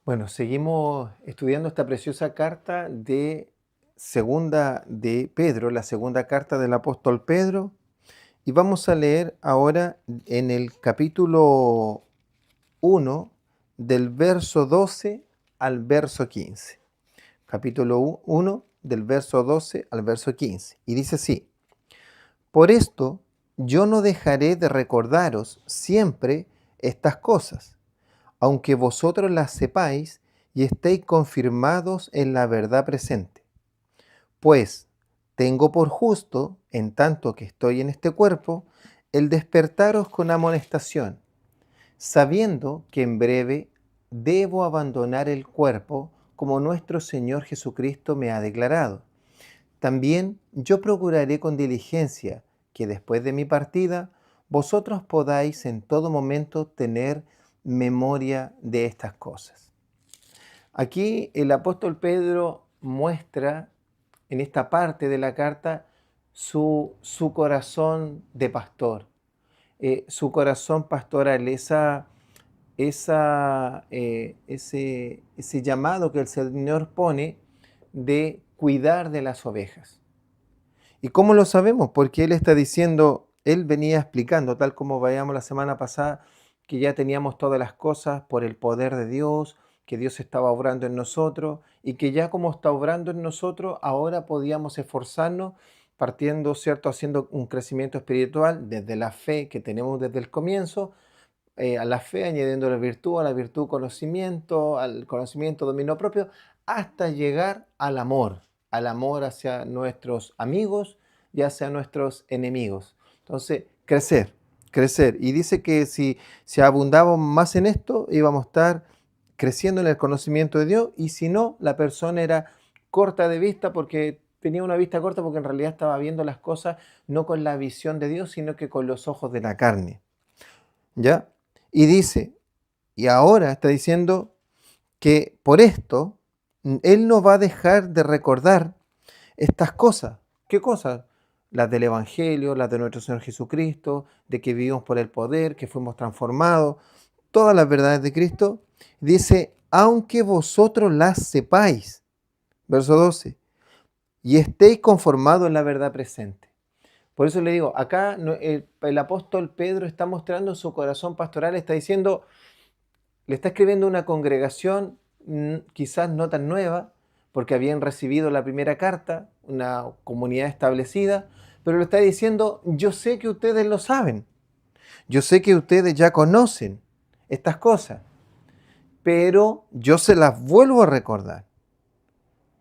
Bueno, seguimos estudiando esta preciosa carta de segunda de Pedro, la segunda carta del apóstol Pedro, y vamos a leer ahora en el capítulo 1 del verso 12 al verso 15. Capítulo 1 del verso 12 al verso 15. Y dice así: Por esto yo no dejaré de recordaros siempre estas cosas, aunque vosotros las sepáis y estéis confirmados en la verdad presente. Pues tengo por justo, en tanto que estoy en este cuerpo, el despertaros con amonestación, sabiendo que en breve debo abandonar el cuerpo, como nuestro Señor Jesucristo me ha declarado. También yo procuraré con diligencia que después de mi partida vosotros podáis en todo momento tener memoria de estas cosas. Aquí el apóstol Pedro muestra en esta parte de la carta su corazón de pastor, su corazón pastoral, ese llamado que el Señor pone de cuidar de las ovejas. ¿Y cómo lo sabemos? Porque Él está diciendo, Él venía explicando, tal como veíamos la semana pasada, que ya teníamos todas las cosas por el poder de Dios, que Dios estaba obrando en nosotros y que ya como está obrando en nosotros, ahora podíamos esforzarnos partiendo, ¿cierto?, haciendo un crecimiento espiritual desde la fe que tenemos desde el comienzo, a la fe añadiendo la virtud, a la virtud conocimiento, al conocimiento dominio propio, hasta llegar al amor hacia nuestros amigos y hacia nuestros enemigos. Entonces, crecer, crecer. Y dice que si abundamos más en esto, íbamos a estar creciendo en el conocimiento de Dios, y si no, la persona era corta de vista porque tenía una vista corta porque en realidad estaba viendo las cosas no con la visión de Dios, sino que con los ojos de la carne. ¿Ya? Y dice, y ahora está diciendo que por esto Él no va a dejar de recordar estas cosas. ¿Qué cosas? Las del Evangelio, las de nuestro Señor Jesucristo, de que vivimos por el poder, que fuimos transformados, todas las verdades de Cristo. Dice, aunque vosotros las sepáis, verso 12, y estéis conformados en la verdad presente. Por eso le digo, acá el apóstol Pedro está mostrando su corazón pastoral, está diciendo, le está escribiendo a una congregación quizás no tan nueva, porque habían recibido la primera carta, una comunidad establecida, pero le está diciendo, yo sé que ustedes lo saben, yo sé que ustedes ya conocen estas cosas, pero yo se las vuelvo a recordar.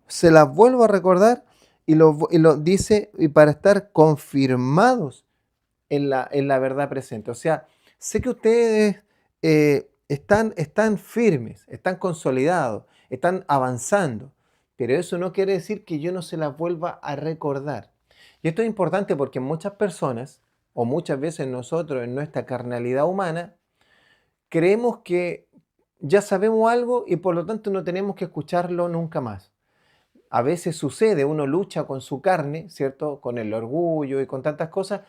Se las vuelvo a recordar y lo dice y para estar confirmados en la verdad presente. O sea, sé que ustedes están firmes, están consolidados, están avanzando, pero eso no quiere decir que yo no se las vuelva a recordar. Y esto es importante porque muchas personas, o muchas veces nosotros en nuestra carnalidad humana, creemos que ya sabemos algo y por lo tanto no tenemos que escucharlo nunca más. A veces sucede, uno lucha con su carne, ¿cierto? Con el orgullo y con tantas cosas,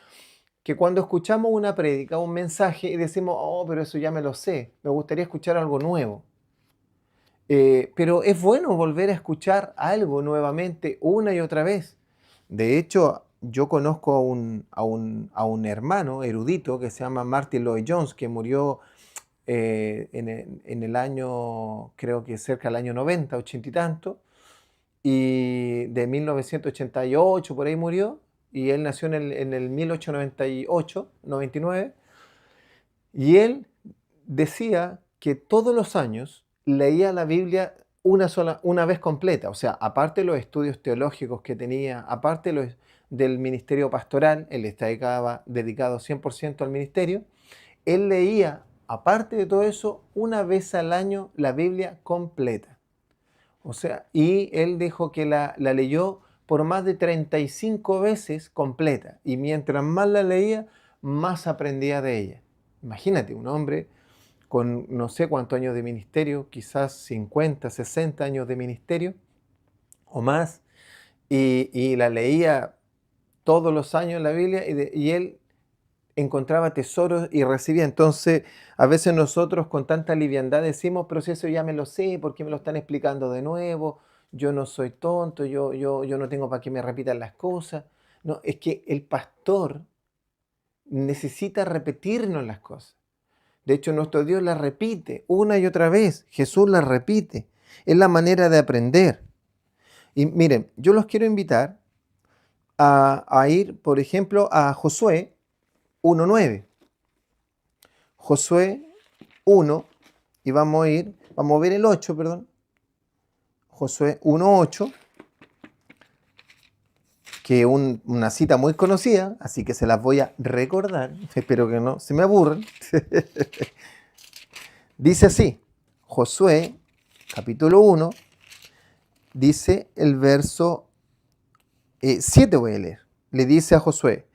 que cuando escuchamos una prédica, un mensaje, y decimos, oh, pero eso ya me lo sé, me gustaría escuchar algo nuevo. Pero es bueno volver a escuchar algo nuevamente una y otra vez. De hecho, yo conozco a un hermano erudito que se llama Martin Lloyd Jones, que murió en el año, creo que cerca del año 90, 80 y tanto, y de 1988 por ahí murió, y él nació en el 1898, 99, y él decía que todos los años leía la Biblia una vez completa, o sea, aparte de los estudios teológicos que tenía, aparte del ministerio pastoral, él estaba dedicado 100% al ministerio, él leía, aparte de todo eso, una vez al año la Biblia completa. O sea, y él dijo que la leyó por más de 35 veces completa. Y mientras más la leía, más aprendía de ella. Imagínate, un hombre con no sé cuántos años de ministerio, quizás 50, 60 años de ministerio o más, y la leía todos los años la Biblia, y él encontraba tesoros y recibía. Entonces, a veces nosotros con tanta liviandad decimos, pero si eso ya me lo sé, ¿por qué me lo están explicando de nuevo? Yo no soy tonto, yo no tengo para que me repitan las cosas. No, es que el pastor necesita repetirnos las cosas. De hecho, nuestro Dios las repite una y otra vez. Jesús las repite. Es la manera de aprender. Y miren, yo los quiero invitar a ir, por ejemplo, a Josué 1:9. Josué 1, y vamos a ver el 8, perdón. Josué 1:8, que es una cita muy conocida, así que se las voy a recordar. Espero que no se me aburran. Dice así, Josué, capítulo 1, dice el verso 7 voy a leer. Le dice a Josué,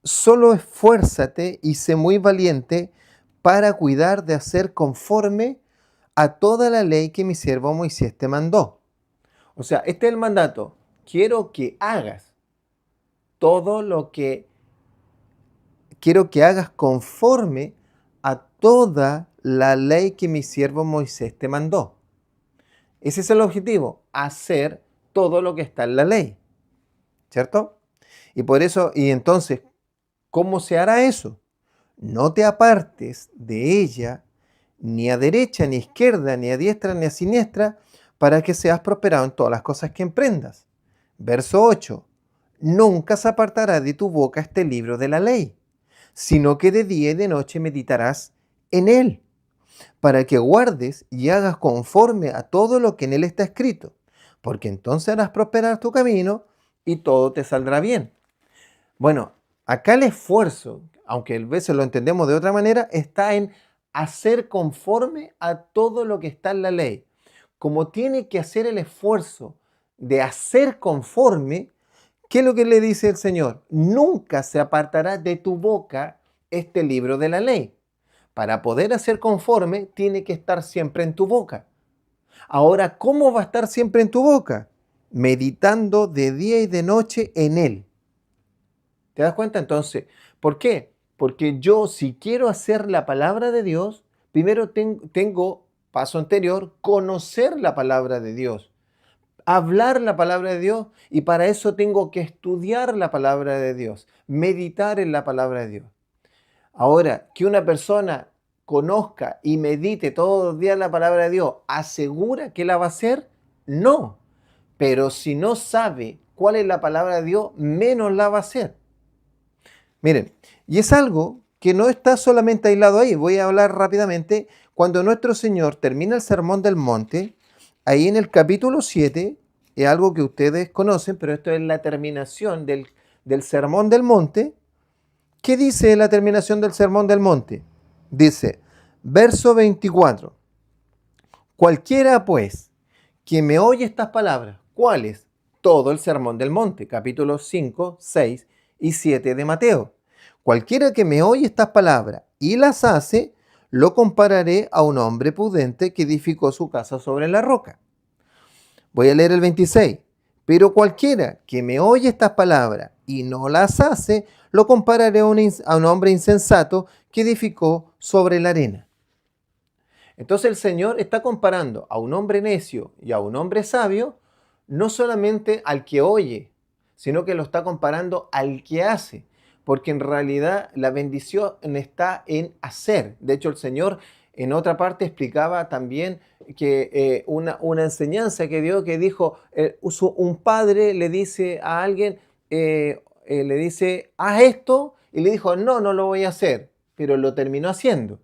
solo esfuérzate y sé muy valiente para cuidar de hacer conforme a toda la ley que mi siervo Moisés te mandó. O sea, este es el mandato. Quiero que hagas todo lo que... Quiero que hagas conforme a toda la ley que mi siervo Moisés te mandó. Ese es el objetivo, hacer todo lo que está en la ley. ¿Cierto? Y por eso, y entonces, ¿cómo se hará eso? No te apartes de ella, ni a derecha, ni a izquierda, ni a diestra, ni a siniestra, para que seas prosperado en todas las cosas que emprendas. Verso 8. Nunca se apartará de tu boca este libro de la ley, sino que de día y de noche meditarás en él, para que guardes y hagas conforme a todo lo que en él está escrito, porque entonces harás prosperar tu camino y todo te saldrá bien. Bueno, acá el esfuerzo, aunque a veces lo entendemos de otra manera, está en hacer conforme a todo lo que está en la ley. Como tiene que hacer el esfuerzo de hacer conforme, ¿qué es lo que le dice el Señor? Nunca se apartará de tu boca este libro de la ley. Para poder hacer conforme, tiene que estar siempre en tu boca. Ahora, ¿cómo va a estar siempre en tu boca? Meditando de día y de noche en él. ¿Te das cuenta? Entonces, ¿por qué? Porque yo, si quiero hacer la palabra de Dios, primero tengo, paso anterior, conocer la palabra de Dios, hablar la palabra de Dios, y para eso tengo que estudiar la palabra de Dios, meditar en la palabra de Dios. Ahora, que una persona conozca y medite todos los días la palabra de Dios, ¿asegura que la va a hacer? No. Pero si no sabe cuál es la palabra de Dios, menos la va a hacer. Miren, y es algo que no está solamente aislado ahí. Voy a hablar rápidamente. Cuando nuestro Señor termina el Sermón del Monte, ahí en el capítulo 7, es algo que ustedes conocen, pero esto es la terminación del Sermón del Monte. ¿Qué dice la terminación del Sermón del Monte? Dice, verso 24, cualquiera pues que me oye estas palabras, ¿cuáles? Todo el Sermón del Monte, capítulos 5, 6 y 7 de Mateo. Cualquiera que me oye estas palabras y las hace, lo compararé a un hombre prudente que edificó su casa sobre la roca. Voy a leer el 26. Pero cualquiera que me oye estas palabras y no las hace, lo compararé a un hombre insensato que edificó sobre la arena. Entonces el Señor está comparando a un hombre necio y a un hombre sabio, no solamente al que oye, sino que lo está comparando al que hace, porque en realidad la bendición está en hacer. De hecho, el Señor en otra parte explicaba también que una enseñanza que dio, que dijo, un padre le dice a alguien, le dice, haz esto, y le dijo, no, no lo voy a hacer, pero lo terminó haciendo.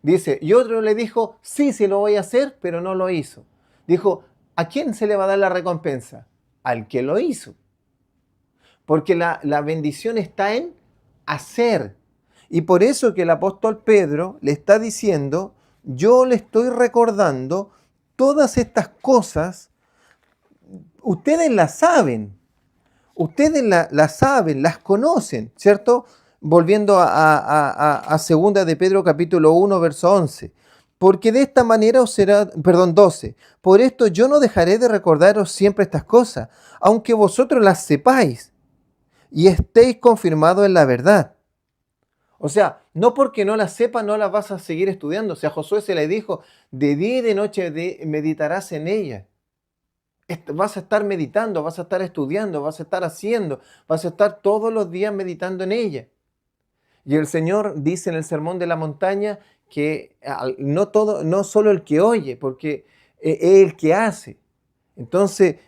Dice, y otro le dijo, sí, sí lo voy a hacer, pero no lo hizo. Dijo, ¿a quién se le va a dar la recompensa? Al que lo hizo. Porque la bendición está en hacer. Y por eso que el apóstol Pedro le está diciendo, yo le estoy recordando todas estas cosas, ustedes las saben, las saben, las conocen, ¿cierto? Volviendo a segunda de Pedro capítulo 1, verso 11. Porque de esta manera os será, 12. Por esto yo no dejaré de recordaros siempre estas cosas, aunque vosotros las sepáis y estéis confirmados en la verdad. O sea, no porque no las sepas no las vas a seguir estudiando. O sea, a Josué se le dijo, de día y de noche meditarás en ella. Vas a estar meditando, vas a estar estudiando, vas a estar haciendo, vas a estar todos los días meditando en ella. Y el Señor dice en el Sermón de la Montaña que no todo, no solo el que oye, porque es el que hace. Entonces,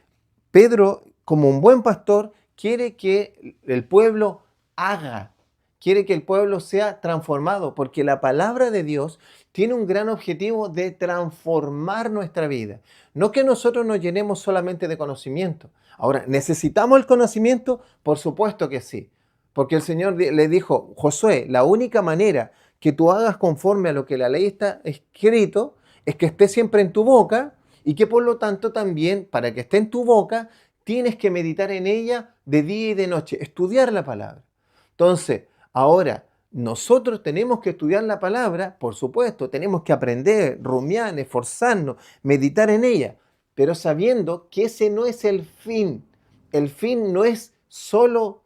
Pedro, como un buen pastor, quiere que el pueblo haga, quiere que el pueblo sea transformado, porque la palabra de Dios tiene un gran objetivo de transformar nuestra vida. No que nosotros nos llenemos solamente de conocimiento. Ahora, ¿necesitamos el conocimiento? Por supuesto que sí. Porque el Señor le dijo, Josué, la única manera que tú hagas conforme a lo que la ley está escrito es que esté siempre en tu boca y que por lo tanto también, para que esté en tu boca, tienes que meditar en ella de día y de noche, estudiar la palabra. Entonces, ahora, nosotros tenemos que estudiar la palabra, por supuesto, tenemos que aprender, rumiar, esforzarnos, meditar en ella, pero sabiendo que ese no es el fin. El fin no es solo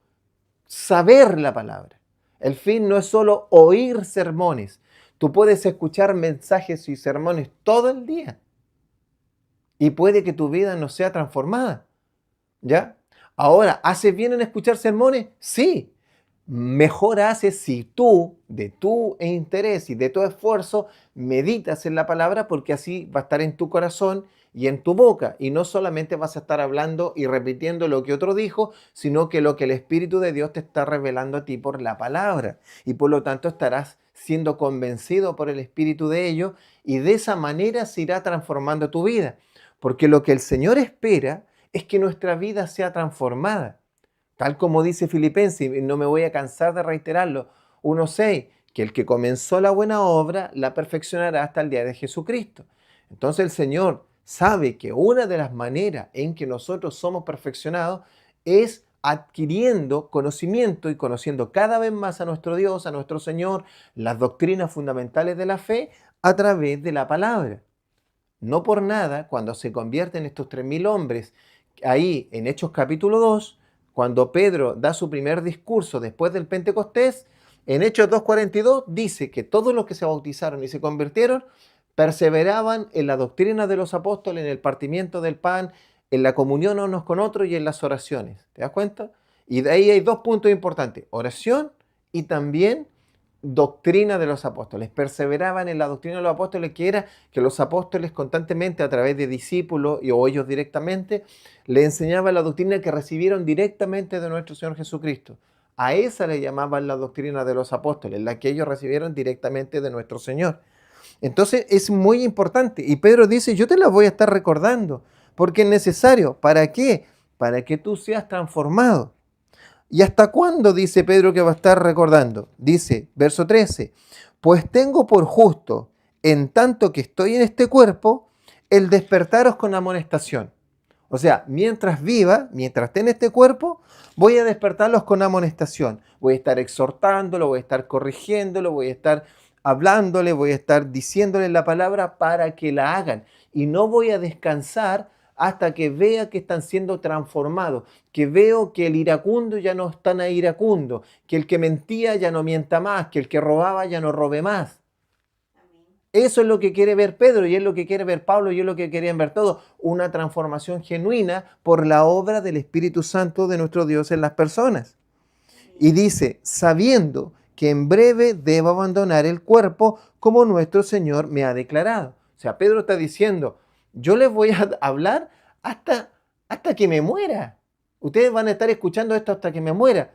saber la palabra. El fin no es solo oír sermones. Tú puedes escuchar mensajes y sermones todo el día y puede que tu vida no sea transformada. ¿Ya? Ahora, ¿haces bien en escuchar sermones? Sí. Mejor haces si tú, de tu interés y de tu esfuerzo, meditas en la palabra, porque así va a estar en tu corazón y en tu boca. Y no solamente vas a estar hablando y repitiendo lo que otro dijo, sino que lo que el Espíritu de Dios te está revelando a ti por la palabra. Y por lo tanto estarás siendo convencido por el Espíritu de ello, y de esa manera se irá transformando tu vida. Porque lo que el Señor espera es que nuestra vida sea transformada. Tal como dice Filipenses, y no me voy a cansar de reiterarlo, 1:6, que el que comenzó la buena obra la perfeccionará hasta el día de Jesucristo. Entonces el Señor sabe que una de las maneras en que nosotros somos perfeccionados es adquiriendo conocimiento y conociendo cada vez más a nuestro Dios, a nuestro Señor, las doctrinas fundamentales de la fe a través de la palabra. No por nada, cuando se convierten estos 3.000 hombres, ahí en Hechos capítulo 2, cuando Pedro da su primer discurso después del Pentecostés, en Hechos 2:42 dice que todos los que se bautizaron y se convirtieron perseveraban en la doctrina de los apóstoles, en el partimiento del pan, en la comunión unos con otros y en las oraciones. ¿Te das cuenta? Y de ahí hay dos puntos importantes, oración y también doctrina de los apóstoles. Perseveraban en la doctrina de los apóstoles, que era que los apóstoles constantemente a través de discípulos o ellos directamente le enseñaban la doctrina que recibieron directamente de nuestro Señor Jesucristo. A esa le llamaban la doctrina de los apóstoles, la que ellos recibieron directamente de nuestro Señor. Entonces es muy importante. Y Pedro dice, yo te la voy a estar recordando, porque es necesario. ¿Para qué? Para que tú seas transformado. ¿Y hasta cuándo dice Pedro que va a estar recordando? Dice, verso 13, pues tengo por justo, en tanto que estoy en este cuerpo, el despertaros con amonestación. O sea, mientras viva, mientras esté en este cuerpo, voy a despertarlos con amonestación. Voy a estar exhortándolo, voy a estar corrigiéndolo, voy a estar hablándole, voy a estar diciéndole la palabra para que la hagan. Y no voy a descansar hasta que vea que están siendo transformados, que veo que el iracundo ya no es tan iracundo, que el que mentía ya no mienta más, que el que robaba ya no robe más. Eso es lo que quiere ver Pedro y es lo que quiere ver Pablo y es lo que querían ver todos. Una transformación genuina por la obra del Espíritu Santo de nuestro Dios en las personas. Y dice, sabiendo que en breve debo abandonar el cuerpo como nuestro Señor me ha declarado. O sea, Pedro está diciendo, yo les voy a hablar hasta que me muera. Ustedes van a estar escuchando esto hasta que me muera.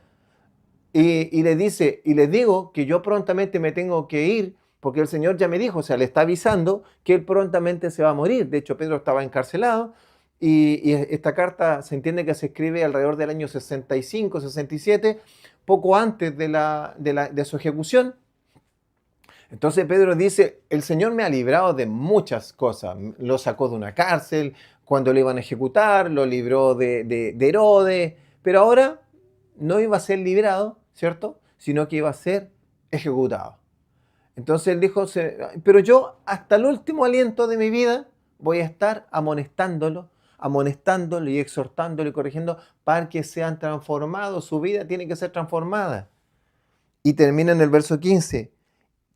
Y les dice, y les digo que yo prontamente me tengo que ir, porque el Señor ya me dijo, o sea, le está avisando que él prontamente se va a morir. De hecho, Pedro estaba encarcelado y esta carta se entiende que se escribe alrededor del año 65, 67, poco antes de su ejecución. Entonces Pedro dice, el Señor me ha librado de muchas cosas. Lo sacó de una cárcel cuando lo iban a ejecutar, lo libró de Herodes, pero ahora no iba a ser librado, ¿cierto? Sino que iba a ser ejecutado. Entonces él dijo, pero yo hasta el último aliento de mi vida voy a estar amonestándolo y exhortándolo y corrigiendo para que sean transformados. Su vida tiene que ser transformada. Y termina en el verso 15.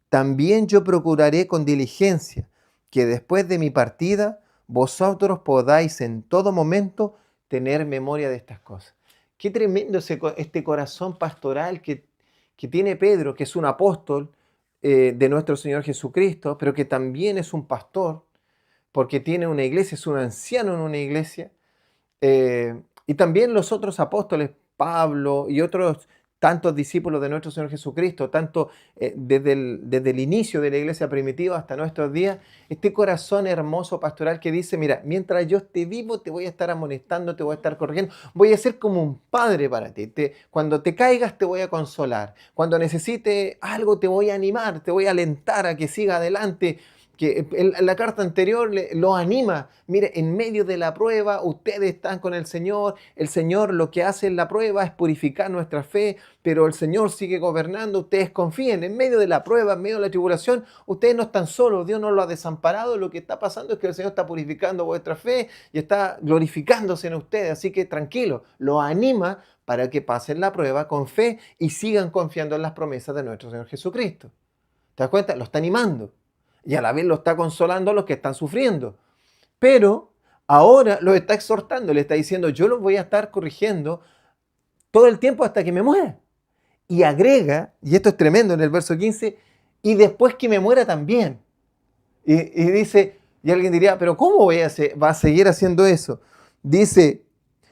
También yo procuraré con diligencia que después de mi partida vosotros podáis en todo momento tener memoria de estas cosas. Qué tremendo este corazón pastoral que tiene Pedro, que es un apóstol de nuestro Señor Jesucristo, pero que también es un pastor, porque tiene una iglesia, es un anciano en una iglesia. Y también los otros apóstoles, Pablo y otros tantos discípulos de nuestro Señor Jesucristo, tanto desde el inicio de la iglesia primitiva hasta nuestros días, este corazón hermoso pastoral que dice, mira, mientras yo esté vivo te voy a estar amonestando, te voy a estar corrigiendo, voy a ser como un padre para ti. Cuando te caigas te voy a consolar, cuando necesites algo te voy a animar, te voy a alentar a que siga adelante, que la carta anterior lo anima. Mire, en medio de la prueba, ustedes están con el Señor lo que hace en la prueba es purificar nuestra fe, pero el Señor sigue gobernando, ustedes confíen, en medio de la prueba, en medio de la tribulación, ustedes no están solos, Dios no lo ha desamparado, lo que está pasando es que el Señor está purificando vuestra fe y está glorificándose en ustedes, así que tranquilo, lo anima para que pasen la prueba con fe y sigan confiando en las promesas de nuestro Señor Jesucristo. ¿Te das cuenta? Lo está animando. Y a la vez lo está consolando a los que están sufriendo. Pero ahora lo está exhortando, le está diciendo, yo los voy a estar corrigiendo todo el tiempo hasta que me muera. Y agrega, y esto es tremendo en el verso 15, y después que me muera también. Y dice, y alguien diría, pero ¿cómo va a seguir haciendo eso? Dice,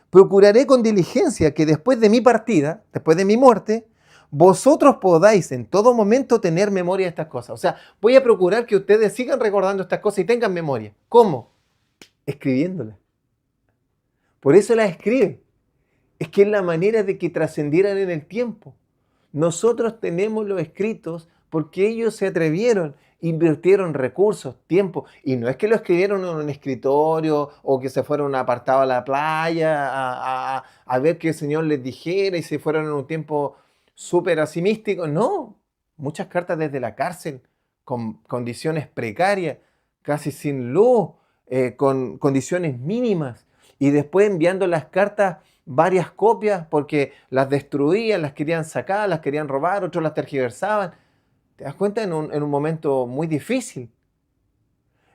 procuraré con diligencia que después de mi partida, después de mi muerte, vosotros podáis en todo momento tener memoria de estas cosas. O sea, voy a procurar que ustedes sigan recordando estas cosas y tengan memoria. ¿Cómo? Escribiéndolas. Por eso las escribe. Es que es la manera de que trascendieran en el tiempo. Nosotros tenemos los escritos porque ellos se atrevieron, invirtieron recursos, tiempo, y no es que lo escribieron en un escritorio o que se fueron apartados a la playa a ver que el Señor les dijera y se fueron en un tiempo súper así místico. No, muchas cartas desde la cárcel, con condiciones precarias, casi sin luz, con condiciones mínimas, y después enviando las cartas varias copias porque las destruían, las querían sacar, las querían robar, otros las tergiversaban. ¿Te das cuenta? En un momento muy difícil.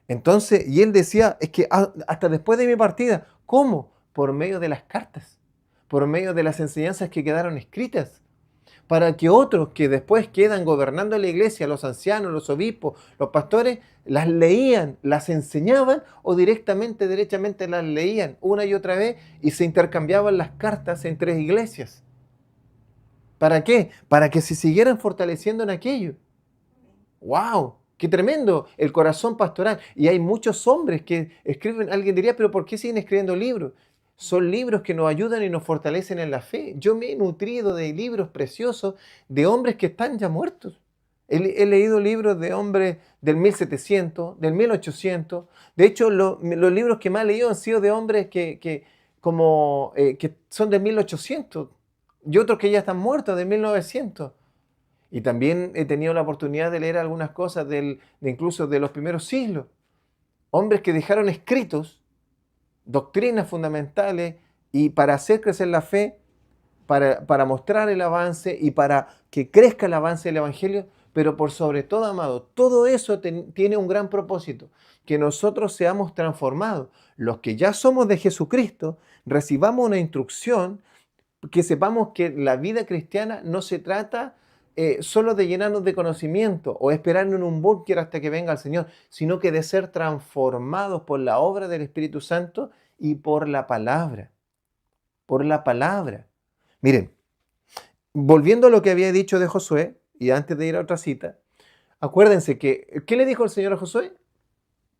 Entonces, y él decía, es que hasta después de mi partida, ¿cómo? Por medio de las cartas, por medio de las enseñanzas que quedaron escritas, para que otros que después quedan gobernando la iglesia, los ancianos, los obispos, los pastores, las leían, las enseñaban o derechamente las leían una y otra vez y se intercambiaban las cartas entre iglesias. ¿Para qué? Para que se siguieran fortaleciendo en aquello. ¡Wow! ¡Qué tremendo! El corazón pastoral. Y hay muchos hombres que escriben, alguien diría, pero ¿por qué siguen escribiendo libros? Son libros que nos ayudan y nos fortalecen en la fe. Yo me he nutrido de libros preciosos de hombres que están ya muertos. He leído libros de hombres del 1700, del 1800. De hecho, los libros que más he leído han sido de hombres que son de 1800 y otros que ya están muertos, de 1900. Y también he tenido la oportunidad de leer algunas cosas incluso de los primeros siglos. Hombres que dejaron escritos doctrinas fundamentales y para hacer crecer la fe, para mostrar el avance y para que crezca el avance del Evangelio, pero por sobre todo, amado, todo eso tiene un gran propósito, que nosotros seamos transformados. Los que ya somos de Jesucristo, recibamos una instrucción, que sepamos que la vida cristiana no se trata solo de llenarnos de conocimiento o esperar en un búnker hasta que venga el Señor, sino que de ser transformados por la obra del Espíritu Santo y por la palabra. Por la palabra. Miren, volviendo a lo que había dicho de Josué, y antes de ir a otra cita, acuérdense que, ¿qué le dijo el Señor a Josué?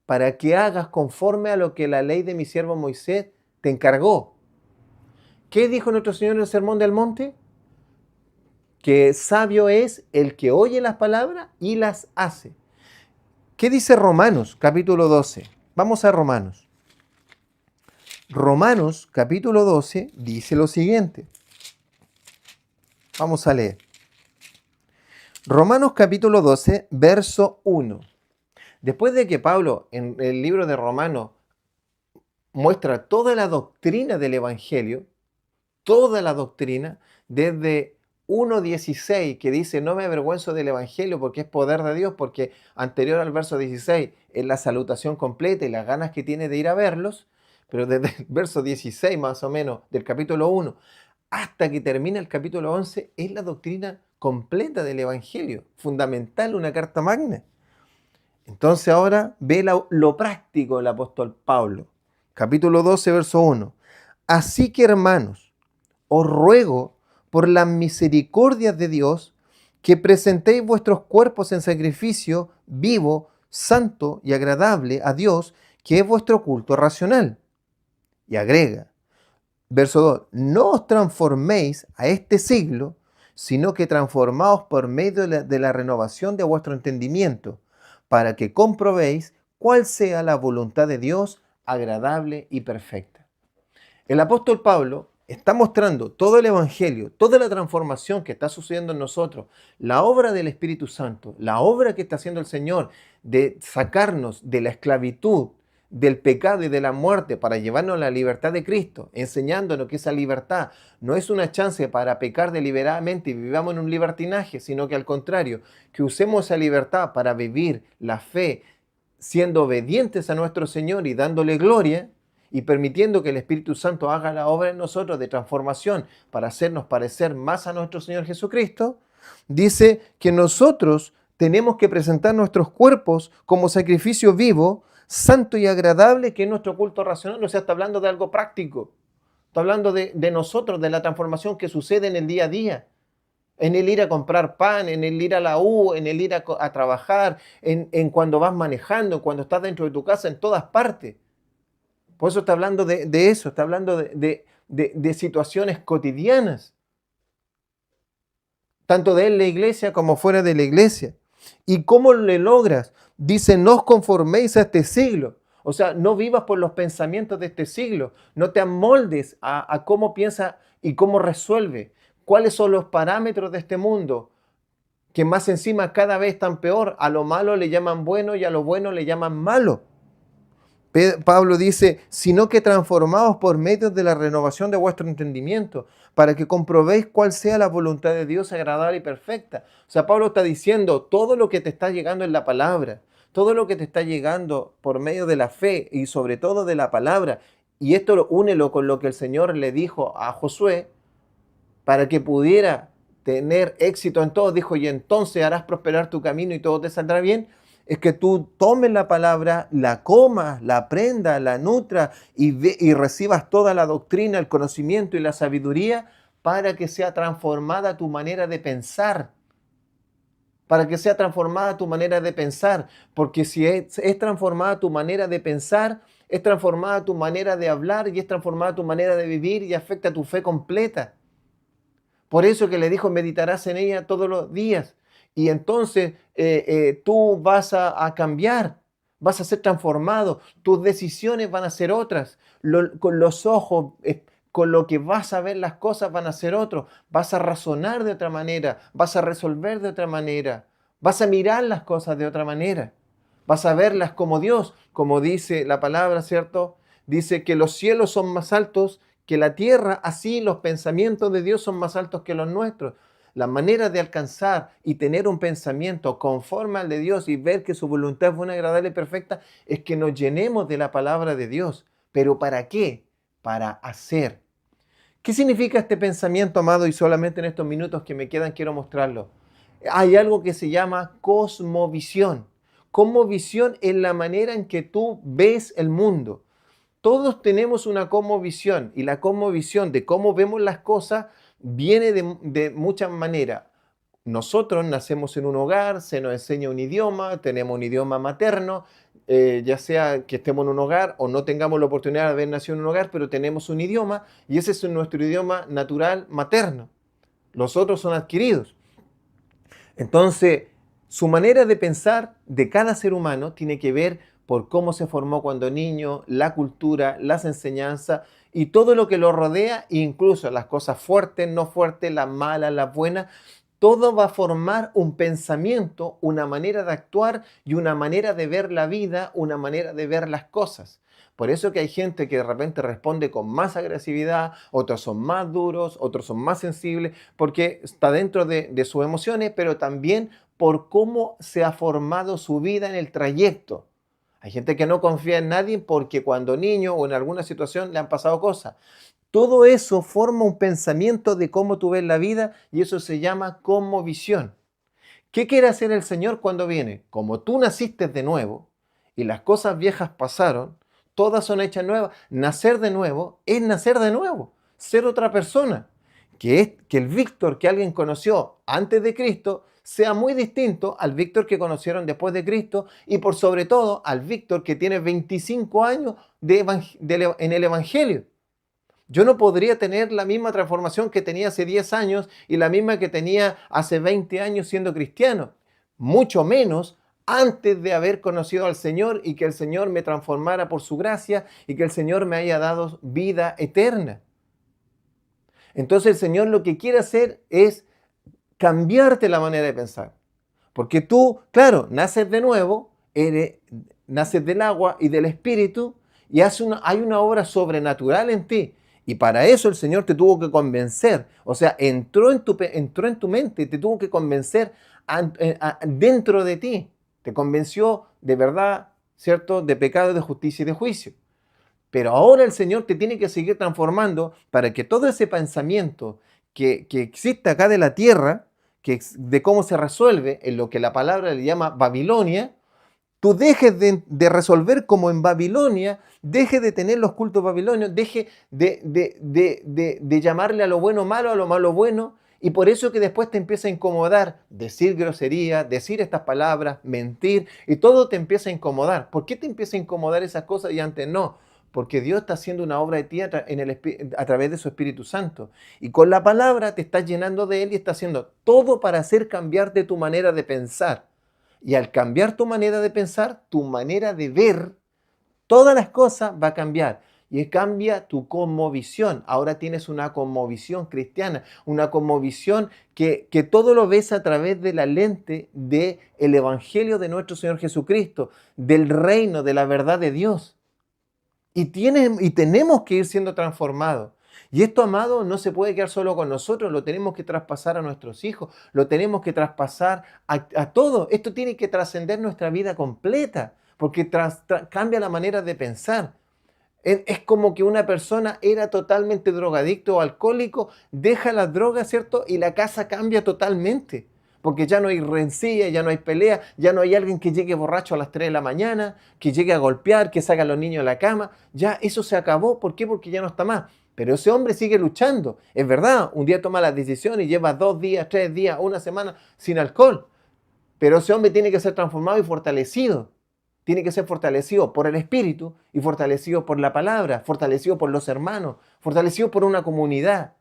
Para que hagas conforme a lo que la ley de mi siervo Moisés te encargó. ¿Qué dijo nuestro Señor en el Sermón del Monte? Que sabio es el que oye las palabras y las hace. ¿Qué dice Romanos, capítulo 12? Vamos a Romanos. Romanos, capítulo 12, dice lo siguiente. Vamos a leer. Romanos, capítulo 12, verso 1. Después de que Pablo, en el libro de Romanos, muestra toda la doctrina del Evangelio, toda la doctrina, desde 1:16, que dice, no me avergüenzo del Evangelio porque es poder de Dios, porque anterior al verso 16 es la salutación completa y las ganas que tiene de ir a verlos, pero desde el verso 16 más o menos del capítulo 1 hasta que termina el capítulo 11 es la doctrina completa del Evangelio, fundamental, una carta magna. Entonces ahora ve lo práctico del apóstol Pablo. Capítulo 12, verso 1. Así que, hermanos, os ruego por las misericordias de Dios que presentéis vuestros cuerpos en sacrificio vivo, santo y agradable a Dios, que es vuestro culto racional. Y agrega, verso 2, no os transforméis a este siglo, sino que transformaos por medio de la renovación de vuestro entendimiento, para que comprobéis cuál sea la voluntad de Dios agradable y perfecta. El apóstol Pablo está mostrando todo el Evangelio, toda la transformación que está sucediendo en nosotros, la obra del Espíritu Santo, la obra que está haciendo el Señor de sacarnos de la esclavitud, del pecado y de la muerte para llevarnos a la libertad de Cristo, enseñándonos que esa libertad no es una chance para pecar deliberadamente y vivamos en un libertinaje, sino que al contrario, que usemos esa libertad para vivir la fe siendo obedientes a nuestro Señor y dándole gloria y permitiendo que el Espíritu Santo haga la obra en nosotros de transformación para hacernos parecer más a nuestro Señor Jesucristo, dice que nosotros tenemos que presentar nuestros cuerpos como sacrificio vivo, santo y agradable, que es nuestro culto racional. O sea, está hablando de algo práctico. Está hablando de nosotros, de la transformación que sucede en el día a día. En el ir a comprar pan, en el ir a la U, en el ir a trabajar, en cuando vas manejando, cuando estás dentro de tu casa, en todas partes. Por eso está hablando de eso, está hablando de situaciones cotidianas, tanto de en la iglesia como fuera de la iglesia. ¿Y cómo le logras? Dice, no os conforméis a este siglo. O sea, no vivas por los pensamientos de este siglo. No te amoldes a cómo piensa y cómo resuelve. ¿Cuáles son los parámetros de este mundo? Que más encima cada vez están peor. A lo malo le llaman bueno y a lo bueno le llaman malo. Pablo dice, sino que transformaos por medio de la renovación de vuestro entendimiento, para que comprobéis cuál sea la voluntad de Dios agradable y perfecta. O sea, Pablo está diciendo, todo lo que te está llegando en la palabra, todo lo que te está llegando por medio de la fe y sobre todo de la palabra, y esto únelo con lo que el Señor le dijo a Josué, para que pudiera tener éxito en todo, dijo, y entonces harás prosperar tu camino y todo te saldrá bien, es que tú tomes la palabra, la comas, la aprendas, la nutras y recibas toda la doctrina, el conocimiento y la sabiduría para que sea transformada tu manera de pensar. Para que sea transformada tu manera de pensar. Porque si es transformada tu manera de pensar, es transformada tu manera de hablar y es transformada tu manera de vivir y afecta tu fe completa. Por eso que le dijo, meditarás en ella todos los días. Y entonces tú vas a cambiar, vas a ser transformado, tus decisiones van a ser otras, con los ojos, con lo que vas a ver las cosas van a ser otros, vas a razonar de otra manera, vas a resolver de otra manera, vas a mirar las cosas de otra manera, vas a verlas como Dios, como dice la palabra, ¿cierto? Dice que los cielos son más altos que la tierra, así los pensamientos de Dios son más altos que los nuestros. La manera de alcanzar y tener un pensamiento conforme al de Dios y ver que su voluntad es buena, agradable y perfecta es que nos llenemos de la palabra de Dios. ¿Pero para qué? Para hacer. ¿Qué significa este pensamiento, amado? Y solamente en estos minutos que me quedan quiero mostrarlo. Hay algo que se llama cosmovisión. Cosmovisión es la manera en que tú ves el mundo. Todos tenemos una cosmovisión y la cosmovisión de cómo vemos las cosas viene de muchas maneras. Nosotros nacemos en un hogar, se nos enseña un idioma, tenemos un idioma materno, ya sea que estemos en un hogar o no tengamos la oportunidad de haber nacido en un hogar, pero tenemos un idioma y ese es nuestro idioma natural materno. Los otros son adquiridos. Entonces, su manera de pensar de cada ser humano tiene que ver por cómo se formó cuando niño, la cultura, las enseñanzas y todo lo que lo rodea, incluso las cosas fuertes, no fuertes, las malas, las buenas, todo va a formar un pensamiento, una manera de actuar y una manera de ver la vida, una manera de ver las cosas. Por eso que hay gente que de repente responde con más agresividad, otros son más duros, otros son más sensibles, porque está dentro de sus emociones, pero también por cómo se ha formado su vida en el trayecto. Hay gente que no confía en nadie porque cuando niño o en alguna situación le han pasado cosas. Todo eso forma un pensamiento de cómo tú ves la vida y eso se llama cosmovisión. ¿Qué quiere hacer el Señor cuando viene? Como tú naciste de nuevo y las cosas viejas pasaron, todas son hechas nuevas. Nacer de nuevo es nacer de nuevo, ser otra persona. Que es que el Víctor que alguien conoció antes de Cristo sea muy distinto al Víctor que conocieron después de Cristo y por sobre todo al Víctor que tiene 25 años en el Evangelio. Yo no podría tener la misma transformación que tenía hace 10 años y la misma que tenía hace 20 años siendo cristiano. Mucho menos antes de haber conocido al Señor y que el Señor me transformara por su gracia y que el Señor me haya dado vida eterna. Entonces el Señor lo que quiere hacer es cambiarte la manera de pensar. Porque tú, claro, naces de nuevo, naces del agua y del Espíritu y hay una obra sobrenatural en ti. Y para eso el Señor te tuvo que convencer. O sea, entró en tu mente y te tuvo que convencer dentro de ti. Te convenció de verdad, ¿cierto? De pecado, de justicia y de juicio. Pero ahora el Señor te tiene que seguir transformando para que todo ese pensamiento que existe acá de la tierra, de cómo se resuelve en lo que la palabra le llama Babilonia, tú dejes de resolver como en Babilonia, deje de tener los cultos babilonios, deje de llamarle a lo bueno malo, a lo malo bueno, y por eso que después te empieza a incomodar decir grosería, decir estas palabras, mentir, y todo te empieza a incomodar. ¿Por qué te empieza a incomodar esas cosas y antes no? Porque Dios está haciendo una obra de ti a través de su Espíritu Santo. Y con la palabra te estás llenando de Él y está haciendo todo para hacer cambiarte tu manera de pensar. Y al cambiar tu manera de pensar, tu manera de ver todas las cosas va a cambiar. Y cambia tu cosmovisión. Ahora tienes una cosmovisión cristiana, una cosmovisión que todo lo ves a través de la lente del Evangelio de nuestro Señor Jesucristo, del reino, de la verdad de Dios. Y tenemos que ir siendo transformados. Y esto, amado, no se puede quedar solo con nosotros, lo tenemos que traspasar a nuestros hijos, lo tenemos que traspasar a todos. Esto tiene que trascender nuestra vida completa, porque cambia la manera de pensar. Es como que una persona era totalmente drogadicto o alcohólico, deja las drogas, ¿cierto? Y la casa cambia totalmente. Porque ya no hay rencilla, ya no hay pelea, ya no hay alguien que llegue borracho a las 3 de la mañana, que llegue a golpear, que saque a los niños de la cama. Ya eso se acabó. ¿Por qué? Porque ya no está más. Pero ese hombre sigue luchando. Es verdad, un día toma la decisión y lleva 2 días, 3 días, una semana sin alcohol. Pero ese hombre tiene que ser transformado y fortalecido. Tiene que ser fortalecido por el Espíritu y fortalecido por la palabra, fortalecido por los hermanos, fortalecido por una comunidad.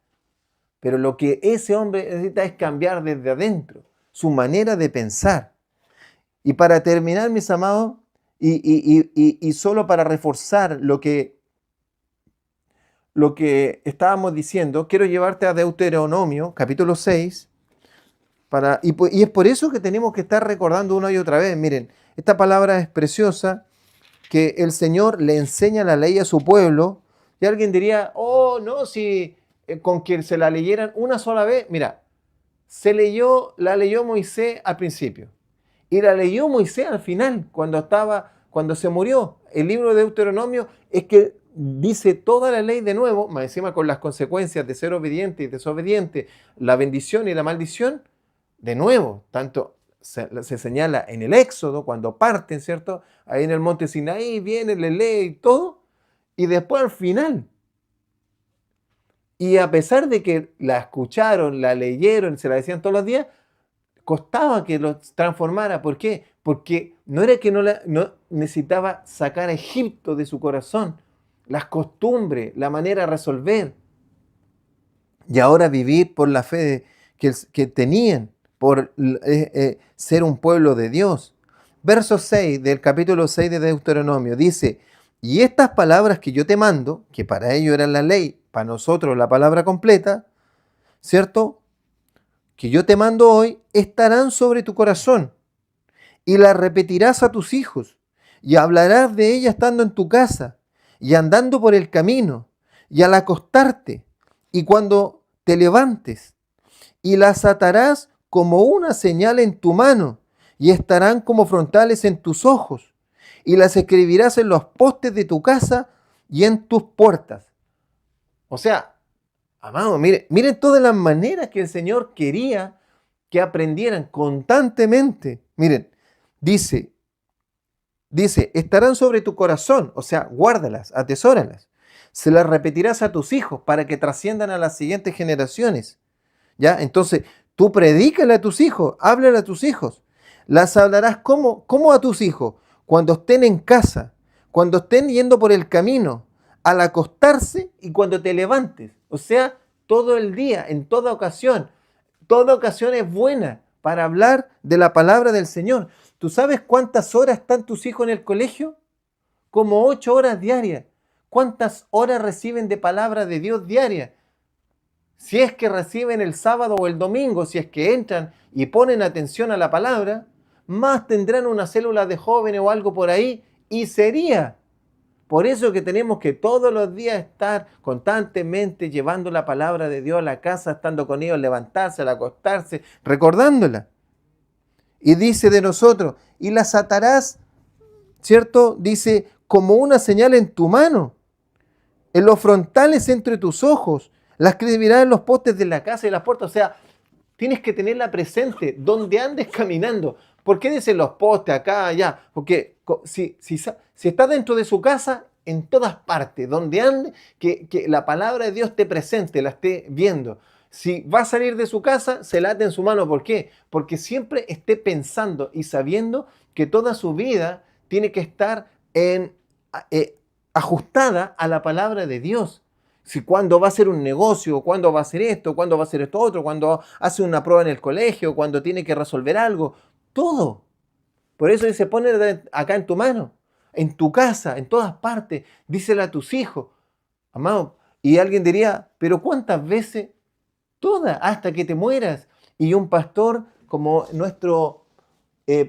Pero lo que ese hombre necesita es cambiar desde adentro su manera de pensar. Y para terminar, mis amados, y solo para reforzar lo que estábamos diciendo, quiero llevarte a Deuteronomio, capítulo 6, y es por eso que tenemos que estar recordando una y otra vez. Miren, esta palabra es preciosa, que el Señor le enseña la ley a su pueblo, y alguien diría, oh, no, si con que se la leyeran una sola vez, mira, la leyó Moisés al principio, y la leyó Moisés al final, cuando se murió. El libro de Deuteronomio es que dice toda la ley de nuevo, más encima con las consecuencias de ser obediente y desobediente, la bendición y la maldición, de nuevo, tanto se señala en el Éxodo, cuando parten, ¿cierto? Ahí en el monte Sinaí, viene, le lee y todo, y después al final. Y a pesar de que la escucharon, la leyeron, se la decían todos los días, costaba que lo transformara. ¿Por qué? Porque no era que no necesitaba sacar a Egipto de su corazón, las costumbres, la manera de resolver. Y ahora vivir por la fe que tenían, por ser un pueblo de Dios. Verso 6 del capítulo 6 de Deuteronomio dice, y estas palabras que yo te mando, que para ellos eran la ley, para nosotros la palabra completa, ¿cierto? Que yo te mando hoy, estarán sobre tu corazón, y las repetirás a tus hijos, y hablarás de ellas estando en tu casa, y andando por el camino, y al acostarte, y cuando te levantes, y las atarás como una señal en tu mano, y estarán como frontales en tus ojos, y las escribirás en los postes de tu casa y en tus puertas. O sea, amado, miren todas las maneras que el Señor quería que aprendieran constantemente. Miren, dice, estarán sobre tu corazón, o sea, guárdalas, atesóralas. Se las repetirás a tus hijos para que trasciendan a las siguientes generaciones. ¿Ya? Entonces, tú predícale a tus hijos, háblale a tus hijos. Las hablarás como a tus hijos, cuando estén en casa, cuando estén yendo por el camino, al acostarse y cuando te levantes. O sea, todo el día, en toda ocasión. Toda ocasión es buena para hablar de la palabra del Señor. ¿Tú sabes cuántas horas están tus hijos en el colegio? Como 8 horas diarias. ¿Cuántas horas reciben de palabra de Dios diaria? Si es que reciben el sábado o el domingo, si es que entran y ponen atención a la palabra, más tendrán una célula de jóvenes o algo por ahí y sería. Por eso que tenemos que todos los días estar constantemente llevando la palabra de Dios a la casa, estando con ellos, levantarse, al acostarse, recordándola. Y dice de nosotros, y las atarás, ¿cierto? Dice, como una señal en tu mano, en los frontales entre tus ojos, las escribirás en los postes de la casa y las puertas. O sea, tienes que tenerla presente donde andes caminando. ¿Por qué dicen los postes acá, allá? Porque si está dentro de su casa, en todas partes, donde ande, que la palabra de Dios esté presente, la esté viendo. Si va a salir de su casa, se la ate en su mano. ¿Por qué? Porque siempre esté pensando y sabiendo que toda su vida tiene que estar ajustada a la palabra de Dios. Si cuando va a hacer un negocio, cuando va a hacer esto, cuando va a hacer esto otro, cuando hace una prueba en el colegio, cuando tiene que resolver algo, todo. Por eso dice, pone acá en tu mano, en tu casa, en todas partes, díselo a tus hijos, amado. Y alguien diría, pero ¿cuántas veces? Todas, hasta que te mueras. Y un pastor, como nuestro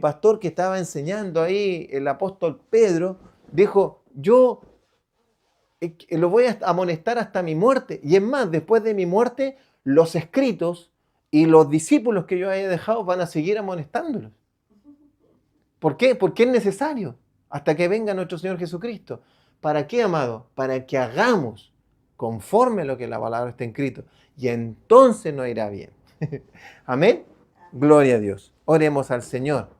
pastor que estaba enseñando ahí, el apóstol Pedro, dijo, yo lo voy a amonestar hasta mi muerte. Y es más, después de mi muerte, los escritos y los discípulos que yo haya dejado van a seguir amonestándolos. ¿Por qué? Porque es necesario hasta que venga nuestro Señor Jesucristo. ¿Para qué, amado? Para que hagamos conforme a lo que la palabra está escrito. Y entonces nos irá bien. Amén. Gloria a Dios. Oremos al Señor,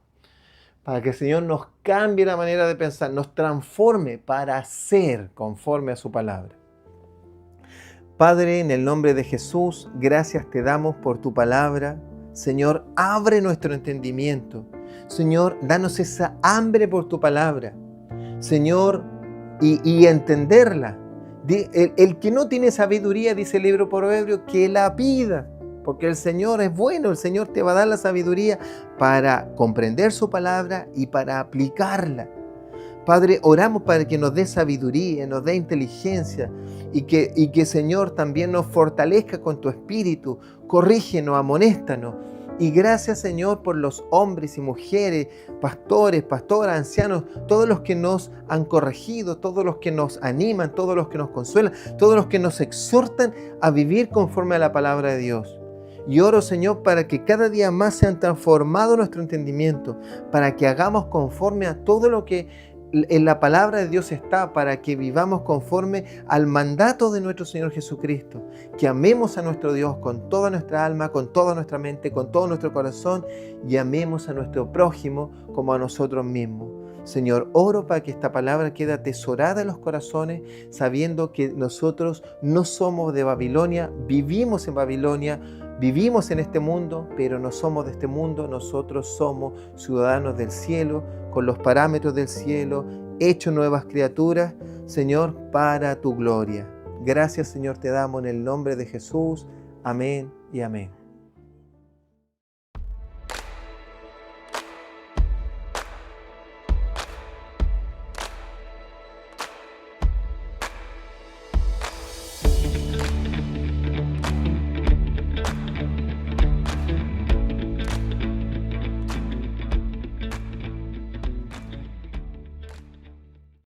para que el Señor nos cambie la manera de pensar, nos transforme para ser conforme a su palabra. Padre, en el nombre de Jesús, gracias te damos por tu palabra. Señor, abre nuestro entendimiento. Señor, danos esa hambre por tu palabra. Señor, y entenderla. El que no tiene sabiduría, dice el libro Proverbio, que la pida. Porque el Señor es bueno, el Señor te va a dar la sabiduría para comprender su palabra y para aplicarla. Padre, oramos para que nos dé sabiduría, nos dé inteligencia y que Señor también nos fortalezca con tu espíritu, corrígenos, amonéstanos. Y gracias, Señor, por los hombres y mujeres, pastores, pastoras, ancianos, todos los que nos han corregido, todos los que nos animan, todos los que nos consuelan, todos los que nos exhortan a vivir conforme a la palabra de Dios. Y oro, Señor, para que cada día más sean transformado nuestro entendimiento, para que hagamos conforme a todo lo que en la palabra de Dios está, para que vivamos conforme al mandato de nuestro Señor Jesucristo, que amemos a nuestro Dios con toda nuestra alma, con toda nuestra mente, con todo nuestro corazón, y amemos a nuestro prójimo como a nosotros mismos. Señor, oro para que esta palabra quede atesorada en los corazones, sabiendo que nosotros no somos de Babilonia, vivimos en Babilonia, vivimos en este mundo, pero no somos de este mundo. Nosotros somos ciudadanos del cielo, con los parámetros del cielo, hechos nuevas criaturas, Señor, para tu gloria. Gracias, Señor, te damos en el nombre de Jesús. Amén y amén.